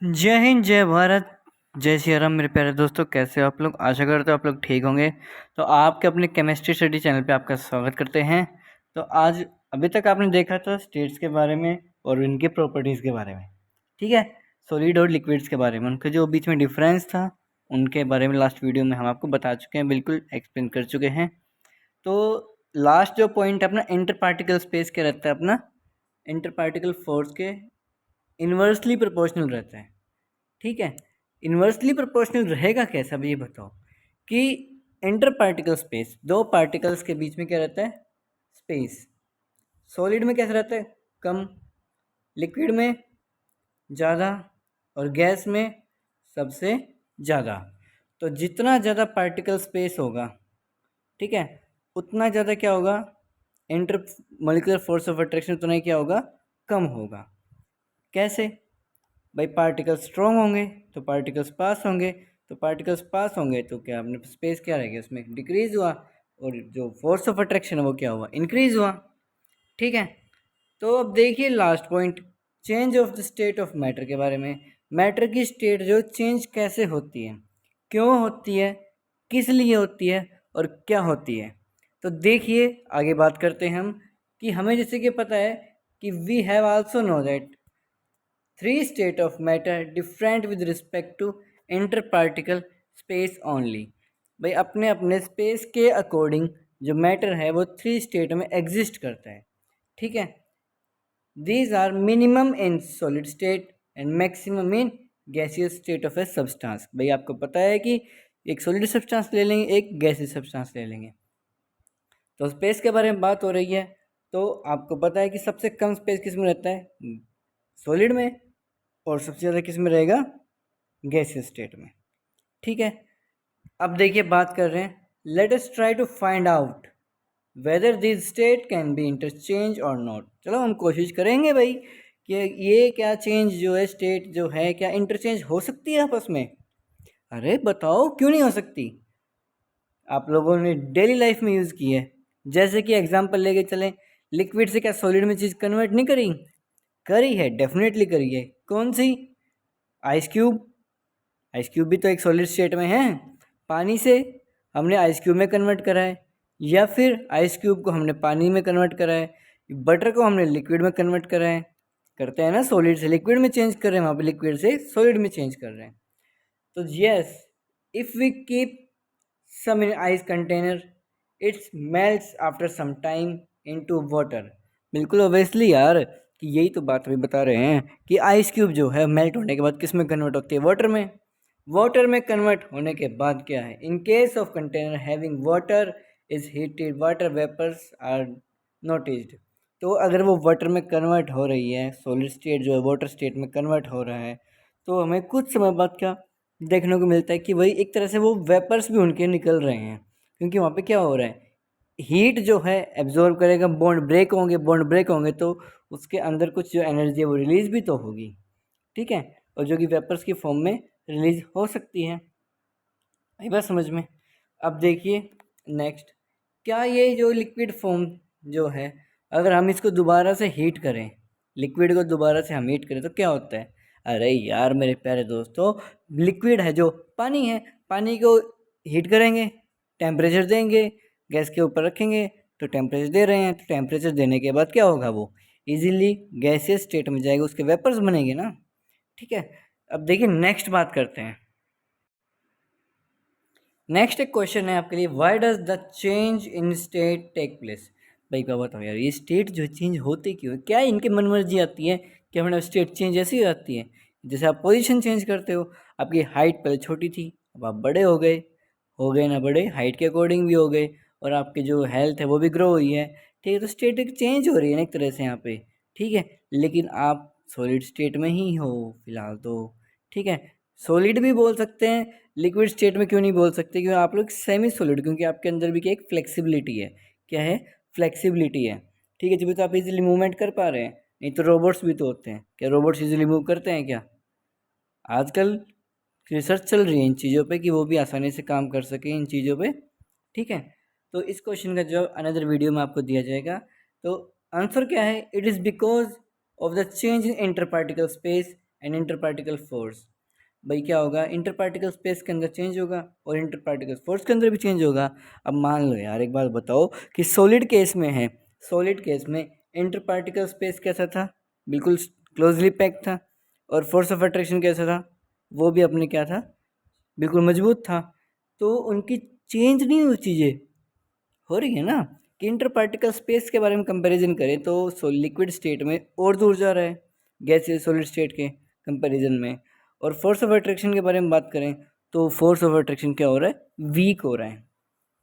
जय हिंद, जय भारत, जय श्री राम। मेरे प्यारे दोस्तों, कैसे हो आप लोग? आशा करते हो आप लोग ठीक होंगे। तो आपके अपने केमिस्ट्री स्टडी चैनल पे आपका स्वागत करते हैं। तो आज अभी तक आपने देखा था स्टेट्स के बारे में और इनके प्रॉपर्टीज़ के बारे में, ठीक है। सॉलिड और लिक्विड्स के बारे में, उनके जो बीच में डिफरेंस था उनके बारे में लास्ट वीडियो में हम आपको बता चुके हैं, बिल्कुल एक्सप्लेन कर चुके हैं। तो लास्ट जो पॉइंट अपना इंटर पार्टिकल स्पेस क्या रहता है, अपना इंटर पार्टिकल फोर्स के इन्वर्सली प्रोपोर्शनल रहता है, ठीक है। इन्वर्सली प्रोपोर्शनल रहेगा कैसा, अब ये बताओ कि इंटर पार्टिकल स्पेस, दो पार्टिकल्स के बीच में क्या रहता है, स्पेस। सॉलिड में कैसा रहता है, कम, लिक्विड में ज़्यादा, और गैस में सबसे ज़्यादा। तो जितना ज़्यादा पार्टिकल स्पेस होगा, ठीक है, उतना ज़्यादा क्या होगा, inter molecular force of attraction उतना ही क्या होगा, कम होगा। कैसे भाई? पार्टिकल्स स्ट्रॉन्ग होंगे तो पार्टिकल्स पास होंगे, तो पार्टिकल्स पास होंगे तो क्या अपने स्पेस क्या रहेगा, उसमें डिक्रीज हुआ, और जो फोर्स ऑफ अट्रैक्शन है वो क्या हुआ, इंक्रीज हुआ, ठीक है। तो अब देखिए last point, change of the state of matter के बारे में। मैटर की स्टेट जो चेंज कैसे होती है, क्यों होती है, किस लिए होती है और क्या होती है। तो देखिए आगे बात करते हैं हम कि हमें जैसे कि पता है कि we have also know that three state of matter different with respect to inter particle space only. भाई अपने अपने स्पेस के अकॉर्डिंग जो मैटर है वो थ्री स्टेट में एग्जिस्ट करता है, ठीक है। These are minimum in solid state and maximum in gaseous state of a substance. भाई आपको पता है कि एक सॉलिड सब्सटेंस ले लेंगे, एक गैसियस सब्सटेंस ले लेंगे। तो स्पेस के बारे में बात हो रही है, तो आपको पता है कि सबसे कम स्पेस किस में रहता है, सॉलिड में, और सबसे ज़्यादा किस में रहेगा, गैसियस स्टेट में, ठीक है। अब देखिए बात कर रहे हैं, let us try to find out whether this state can be interchange और नॉट। चलो हम कोशिश करेंगे भाई कि ये क्या चेंज जो है, स्टेट जो है क्या इंटरचेंज हो सकती है आपस में। अरे बताओ क्यों नहीं हो सकती, आप लोगों ने डेली लाइफ में यूज़ की है। जैसे कि एग्जांपल लेके चलें, लिक्विड से क्या सॉलिड में चीज़ कन्वर्ट नहीं करी, करी है, डेफिनेटली करी है। कौन सी? Ice cube. आइस क्यूब भी तो एक सॉलिड स्टेट में है। पानी से हमने आइस क्यूब में कन्वर्ट करा है, या फिर आइस क्यूब को हमने पानी में कन्वर्ट करा है, बटर को हमने लिक्विड में कन्वर्ट करा है। करते हैं ना, सॉलिड से लिक्विड में चेंज कर रहे हैं, वहाँ पे लिक्विड से सॉलिड में चेंज कर रहे हैं। तो yes, if we keep some in ice container, it's melts after some time into water. बिल्कुल ओबियसली यार, कि यही तो बात अभी बता रहे हैं कि आइस क्यूब जो है मेल्ट होने के बाद किस में कन्वर्ट होती है, वाटर में। वाटर में कन्वर्ट होने के बाद क्या है, in case of container having water is heated, water vapours are noticed. तो अगर वो वाटर में कन्वर्ट हो रही है, सॉलिड स्टेट जो है वाटर स्टेट में कन्वर्ट हो रहा है, तो हमें कुछ समय बाद क्या देखने को मिलता है कि वही एक तरह से वो वेपर्स भी उनके निकल रहे हैं, क्योंकि वहाँ पे क्या हो रहा है, हीट जो है एब्जॉर्ब करेगा, बॉन्ड ब्रेक होंगे, बॉन्ड ब्रेक होंगे तो उसके अंदर कुछ जो एनर्जी है वो रिलीज भी तो होगी, ठीक है, और जो कि वेपर्स की फॉर्म में रिलीज हो सकती है। आई बात समझ में? अब देखिए नेक्स्ट, क्या ये जो लिक्विड फॉर्म जो है, अगर हम इसको दोबारा से हीट करें, लिक्विड को दोबारा से हम हीट करें तो क्या होता है? अरे यार मेरे प्यारे दोस्तों, लिक्विड है जो पानी है, पानी को हीट करेंगे, टेम्परेचर देंगे, गैस के ऊपर रखेंगे, तो टेम्परेचर दे रहे हैं, तो टेम्परेचर देने के बाद क्या होगा, वो इजीली गैसियस स्टेट में जाएगा, उसके वेपर्स बनेंगे ना, ठीक है। अब देखिए नेक्स्ट बात करते हैं। नेक्स्ट एक क्वेश्चन है आपके लिए, why does the change in state take place. भाई क्या बताओ यार, ये स्टेट जो चेंज होती क्यों है, क्या इनकी मनमर्जी आती है कि हमारा स्टेट चेंज ऐसी हो जाती है? जैसे आप पोजीशन चेंज करते हो, आपकी हाइट पहले छोटी थी, अब आप बड़े हो गए ना बड़े, हाइट के अकॉर्डिंग भी हो गए, और आपकी जो हेल्थ है वो भी ग्रो हुई है, ठीक है। तो स्टेट एक चेंज हो रही है ना एक तरह से यहाँ पे, ठीक है। लेकिन आप सॉलिड स्टेट में ही हो फिलहाल तो, ठीक है। सॉलिड भी बोल सकते हैं, लिक्विड स्टेट में क्यों नहीं बोल सकते, क्योंकि आप लोग सेमी सॉलिड, क्योंकि आपके अंदर भी क्या एक फ्लेक्सिबिलिटी है, क्या है, फ्लेक्सिबिलिटी है, ठीक है। जब तो आप इजीली मूवमेंट कर पा रहे हैं, नहीं तो रोबोट्स भी तो होते हैं, क्या रोबोट्स इजीली मूव करते हैं क्या? आजकल रिसर्च चल रही है इन चीज़ों पे कि वो भी आसानी से काम कर सकें इन चीज़ों पे, ठीक है। तो इस क्वेश्चन का जवाब अनदर वीडियो में आपको दिया जाएगा। तो आंसर क्या है, it is because of the change in inter particle space and inter particle force. भाई क्या होगा, इंटर पार्टिकल स्पेस के अंदर चेंज होगा और इंटर पार्टिकल फोर्स के अंदर भी चेंज होगा। अब मान लो यार एक बात बताओ कि सॉलिड केस में है, सॉलिड केस में इंटर पार्टिकल स्पेस कैसा था, बिल्कुल क्लोजली पैक्ड था, और फोर्स ऑफ अट्रैक्शन कैसा था, वो भी अपने क्या था, बिल्कुल मजबूत था। तो उनकी चेंज नहीं हुई चीज़ें हो रही है ना, कि इंटर पार्टिकल स्पेस के बारे में कंपैरिजन करें तो लिक्विड स्टेट में और दूर जा रहा है गैस सॉलिड स्टेट के कंपैरिजन में। और फोर्स ऑफ अट्रैक्शन के बारे में बात करें तो फोर्स ऑफ अट्रैक्शन क्या हो रहा है, वीक हो रहा है।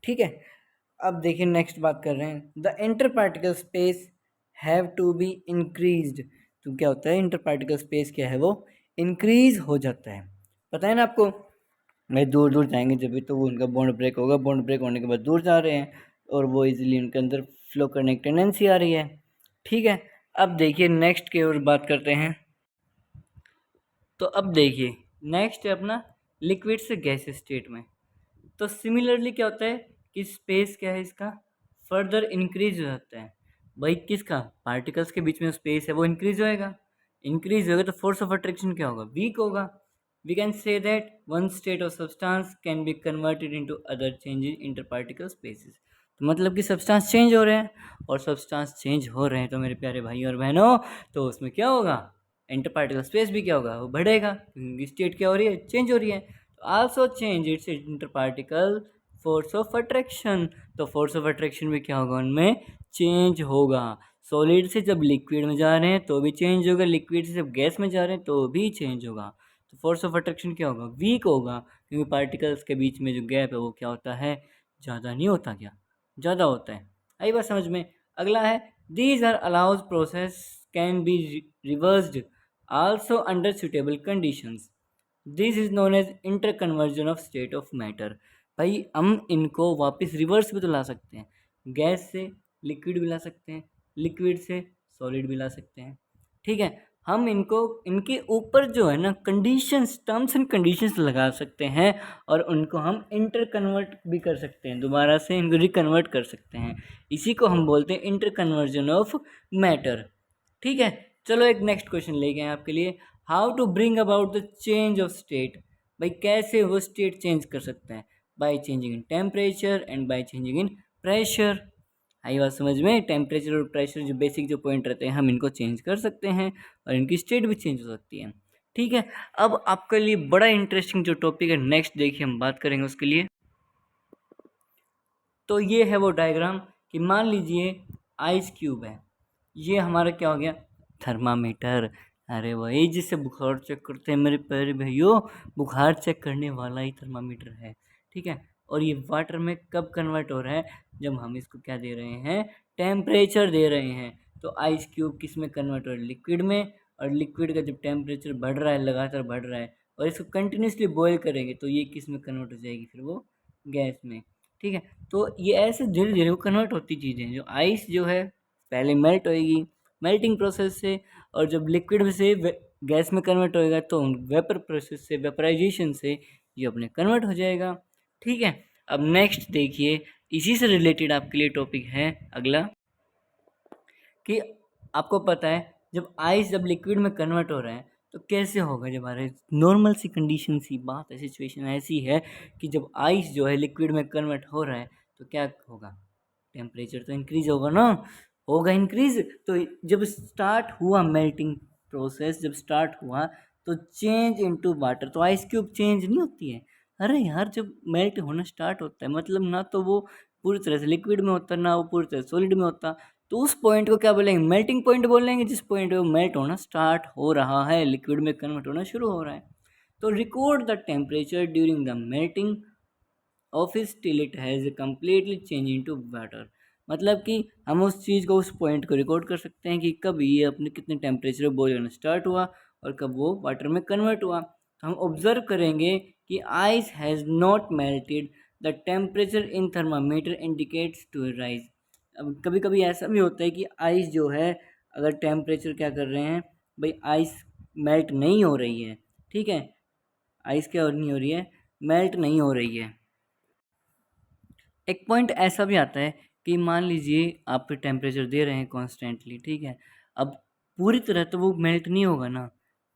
ठीक है, अब देखिए नेक्स्ट बात कर रहे हैं, the inter particle space have to be increased. तो क्या होता है, इंटर पार्टिकल स्पेस क्या है, वो इंक्रीज हो जाता है। पता है ना आपको, भाई दूर दूर जाएंगे जब भी तो वो उनका बॉन्ड ब्रेक होगा, बॉन्ड ब्रेक होने के बाद दूर जा रहे हैं और वो इजीली उनके अंदर फ्लो करने की टेंडेंसी आ रही है। ठीक है, अब देखिए नेक्स्ट की ओर बात करते हैं। तो अब देखिए नेक्स्ट है अपना लिक्विड से गैस स्टेट में। तो सिमिलरली क्या होता है कि स्पेस क्या है इसका फर्दर इंक्रीज हो जाता है। भाई किसका, पार्टिकल्स के बीच में स्पेस है वो इंक्रीज होएगा, इंक्रीज होगा तो फोर्स ऑफ अट्रैक्शन क्या होगा, वीक होगा। We can say that one state of substance can be converted into other changes inter particle spaces. तो मतलब कि सब्सटेंस चेंज हो रहे हैं, और सब्सटेंस चेंज हो रहे हैं तो मेरे प्यारे भाई और बहनों, तो उसमें क्या होगा, इंटर पार्टिकल स्पेस भी क्या होगा, वो बढ़ेगा, क्योंकि स्टेट क्या हो रही है, चेंज हो रही है। Also change it's inter particle force of attraction. तो फोर्स ऑफ अट्रैक्शन में क्या होगा, उनमें चेंज होगा। सॉलिड से जब लिक्विड में जा रहे हैं तो भी चेंज होगा, लिक्विड से जब गैस में जा रहे हैं तो भी चेंज होगा। तो फोर्स ऑफ अट्रैक्शन क्या होगा, वीक होगा, क्योंकि पार्टिकल्स के बीच में जो गैप है वो क्या होता है, ज़्यादा नहीं होता, क्या ज़्यादा होता है। आई बात समझ में। अगला है, these are allows process can be reversed also under suitable conditions. This is known as inter conversion of state of matter. भाई हम इनको वापस रिवर्स भी तो ला सकते हैं, गैस से लिक्विड भी ला सकते हैं, लिक्विड से सॉलिड भी ला सकते हैं। ठीक है, हम इनको इनके ऊपर जो है ना कंडीशंस, टर्म्स एंड कंडीशंस लगा सकते हैं और उनको हम इंटर कन्वर्ट भी कर सकते हैं, दोबारा से इनको रिकन्वर्ट कर सकते हैं। इसी को हम बोलते हैं इंटर कन्वर्जन ऑफ मैटर। ठीक है, चलो एक नेक्स्ट क्वेश्चन लेके आए आपके लिए, how to bring about the change of state. भाई कैसे वो स्टेट चेंज कर सकते हैं, by changing in temperature and by changing in pressure. आई बात समझ में, टेम्परेचर और प्रेशर जो बेसिक जो पॉइंट रहते हैं हम इनको चेंज कर सकते हैं और इनकी स्टेट भी चेंज हो सकती है। ठीक है, अब आपके लिए बड़ा इंटरेस्टिंग जो टॉपिक है नेक्स्ट देखिए हम बात करेंगे उसके लिए। तो ये है वो डायग्राम कि मान लीजिए आइस क्यूब है, ये हमारा क्या हो गया, थर्मामीटर। अरे वही जिससे बुखार चेक करते हैं मेरे प्यारे भाइयों, बुखार चेक करने वाला ही थर्मामीटर है। ठीक है, और ये वाटर में कब कन्वर्ट हो रहा है, जब हम इसको क्या दे रहे हैं, टेम्परेचर दे रहे हैं। तो आइस क्यूब किस में कन्वर्ट हो रहा है, लिक्विड में, और लिक्विड का जब टेम्परेचर बढ़ रहा है, लगातार बढ़ रहा है, और इसको कंटिन्यूसली बॉयल करेंगे तो ये किस में कन्वर्ट हो जाएगी, फिर वो गैस में। ठीक है, तो ये ऐसे धीरे धीरे वो कन्वर्ट होती चीज़ें, जो आइस जो है पहले मेल्ट होएगी मेल्टिंग प्रोसेस से, और जब लिक्विड से गैस में कन्वर्ट होएगा तो वेपर प्रोसेस से, वेपराइजेशन से ये अपने कन्वर्ट हो जाएगा। ठीक है, अब नेक्स्ट देखिए, इसी से रिलेटेड आपके लिए टॉपिक है अगला, कि आपको पता है जब आइस जब लिक्विड में कन्वर्ट हो रहा है तो कैसे होगा, जब हमारे नॉर्मल सी कंडीशन सी बात है, सिचुएशन ऐसी है कि जब आइस जो है लिक्विड में कन्वर्ट हो रहा है तो क्या होगा, टेम्परेचर तो इंक्रीज होगा ना, होगा इंक्रीज। तो जब स्टार्ट हुआ मेल्टिंग प्रोसेस, जब स्टार्ट हुआ तो चेंज इनटू वाटर, तो आइस क्यूब चेंज नहीं होती है। अरे यार जब मेल्ट होना स्टार्ट होता है मतलब ना तो वो पूरी तरह से लिक्विड में होता, ना वो पूरी तरह सॉलिड में होता, तो उस पॉइंट को क्या बोलेंगे, मेल्टिंग पॉइंट बोलेंगे, जिस पॉइंट पे वो मेल्ट होना स्टार्ट हो रहा है, लिक्विड में कन्वर्ट होना शुरू हो रहा है। तो record the temperature during the melting office till it has completely change into water. मतलब कि हम उस चीज़ को, उस पॉइंट को रिकॉर्ड कर सकते हैं कि कब ये अपने कितने टेम्परेचर पर बॉयल होना स्टार्ट हुआ और कब वो वाटर में कन्वर्ट हुआ। तो हम ऑब्जर्व करेंगे कि ice has not melted, the temperature in thermometer indicates to rise. अब कभी कभी ऐसा भी होता है कि आइस जो है, अगर टेम्परेचर क्या कर रहे हैं भाई, आइस मेल्ट नहीं हो रही है। ठीक है, आइस क्या नहीं हो रही है, मेल्ट नहीं हो रही है। एक पॉइंट ऐसा भी आता है कि मान लीजिए आप टेम्परेचर दे रहे हैं कॉन्स्टेंटली, ठीक है, अब पूरी तरह तो वो मेल्ट नहीं होगा ना,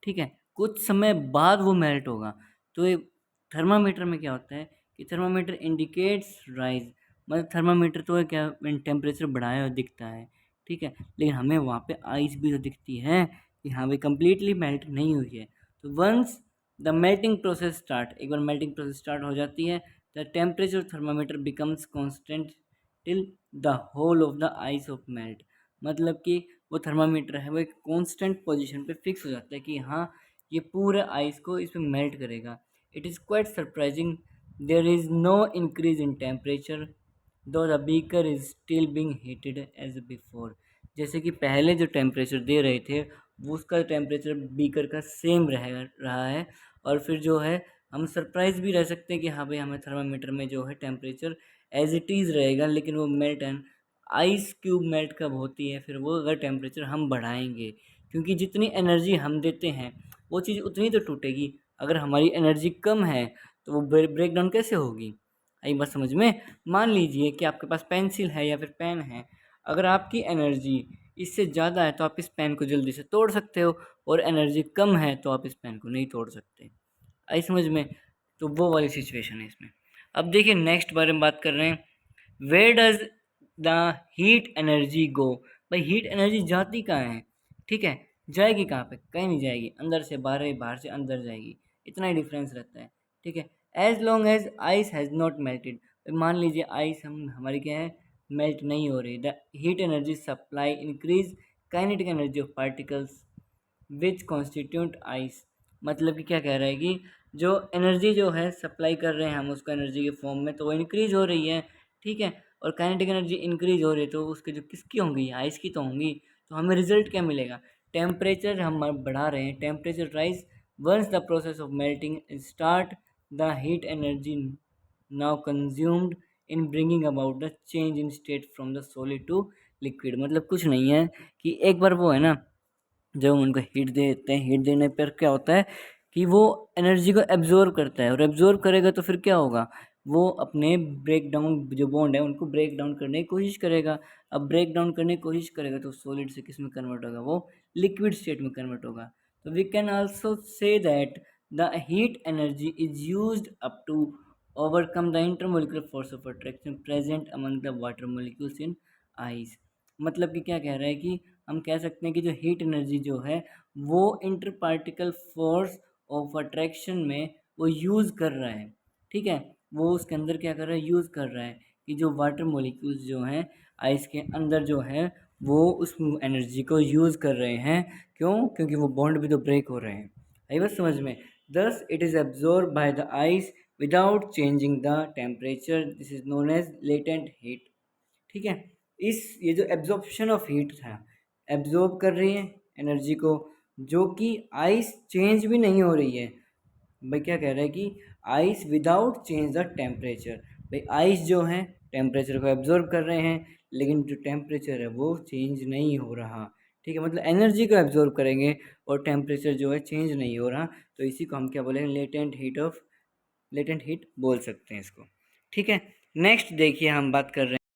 ठीक है, कुछ समय बाद वो मेल्ट होगा। तो ये थर्मामीटर में क्या होता है कि थर्मामीटर इंडिकेट्स राइज, मतलब थर्मामीटर तो है क्या, टेम्परेचर बढ़ाया हुआ दिखता है, ठीक है, लेकिन हमें वहाँ पे आइस भी तो दिखती है कि हाँ भाई कंप्लीटली मेल्ट नहीं हुई है। तो once the melting process start, एक बार मेल्टिंग प्रोसेस स्टार्ट हो जाती है, the temperature thermometer becomes constant till the whole of the ice of melt, मतलब कि वो थर्मामीटर है वो एक कॉन्स्टेंट पोजीशन पे फिक्स हो जाता है कि हाँ ये पूरे आइस को इसमें मेल्ट करेगा। It is quite surprising, there is no increase in temperature though the beaker is still being heated as before, जैसे कि पहले जो टेम्परेचर दे रहे थे वो उसका टेम्परेचर बीकर का सेम रहा है। और फिर जो है हम सरप्राइज भी रह सकते हैं कि हाँ भाई हमें थर्मामीटर में जो है टेम्परेचर एज इट इज़ रहेगा, लेकिन वो melt and ice cube melt कब होती है, फिर वो अगर टेम्परेचर हम बढ़ाएंगे, क्योंकि जितनी एनर्जी हम देते हैं वो चीज़ उतनी तो टूटेगी। अगर हमारी एनर्जी कम है तो वो ब्रेक डाउन कैसे होगी, आई बात समझ में। मान लीजिए कि आपके पास पेंसिल है या फिर पेन है, अगर आपकी एनर्जी इससे ज़्यादा है तो आप इस पेन को जल्दी से तोड़ सकते हो, और एनर्जी कम है तो आप इस पेन को नहीं तोड़ सकते, आई समझ में। तो वो वाली सिचुएशन है इसमें। अब देखिए नेक्स्ट बारे में बात कर रहे हैं, where does the heat energy go, भाई हीट एनर्जी जाती कहाँ है, ठीक है, जाएगी कहाँ पे, कहीं नहीं जाएगी, अंदर से बाहर, बाहर से अंदर जाएगी, इतना ही डिफरेंस रहता है, ठीक है। As long as ice has not melted, मान लीजिए आइस हम हमारी क्या है मेल्ट नहीं हो रही, the heat energy supply increase kinetic energy of particles which constitute ice, मतलब कि क्या कह रहा है कि जो एनर्जी जो है सप्लाई कर रहे हैं हम उसको एनर्जी के फॉर्म में, तो वो इंक्रीज हो रही है, ठीक है, और काइनेटिक एनर्जी इंक्रीज हो रही है, तो उसके जो किसकी होंगी, आइस की तो होंगी। तो हमें रिजल्ट क्या मिलेगा, टेम्परेचर हम बढ़ा रहे हैं, temperature rise once the process of melting start, the heat energy now consumed in bringing about the change in state from the solid to liquid, मतलब कुछ नहीं है कि एक बार वो है ना, जब हम उनको हीट देते हैं, हीट देने पर क्या होता है कि वो एनर्जी को एब्जॉर्ब करता है, और एब्जॉर्ब करेगा तो फिर क्या होगा, वो अपने ब्रेक डाउन जो बॉन्ड है उनको ब्रेक डाउन करने की कोशिश करेगा। अब ब्रेक डाउन करने की कोशिश करेगा तो सॉलिड से किस में कन्वर्ट होगा, वो लिक्विड स्टेट में कन्वर्ट होगा। तो we can also say that the heat energy is used up to overcome the intermolecular force of attraction present among the water molecules in ice, मतलब कि क्या कह रहा है कि हम कह सकते हैं कि जो हीट एनर्जी जो है वो inter particle force of attraction में वो यूज़ कर रहा है, ठीक है, वो उसके अंदर क्या कर रहा है, यूज़ कर रहा है कि जो वाटर मॉलिक्यूल्स जो हैं आइस के अंदर जो है वो उस एनर्जी को यूज़ कर रहे हैं, क्यों, क्योंकि वो बॉन्ड भी तो ब्रेक हो रहे हैं, आई बस समझ में। Thus it is absorb by the ice without changing the temperature, this is known as latent heat, ठीक है। इस ये जो एब्जॉर्प्शन ऑफ हीट था, एब्जॉर्ब कर रही है एनर्जी को, जो कि आइस चेंज भी नहीं हो रही है, भाई क्या कह रहा है कि ice without change the temperature, भाई आइस जो है टेम्परेचर को एब्जॉर्ब कर रहे हैं लेकिन जो टेम्परेचर है वो चेंज नहीं हो रहा, ठीक है, मतलब एनर्जी को एब्जॉर्ब करेंगे और टेम्परेचर जो है चेंज नहीं हो रहा, तो इसी को हम क्या बोलेंगे, लेटेंट हीट बोल सकते हैं इसको, ठीक है। नेक्स्ट देखिए हम बात कर रहे हैं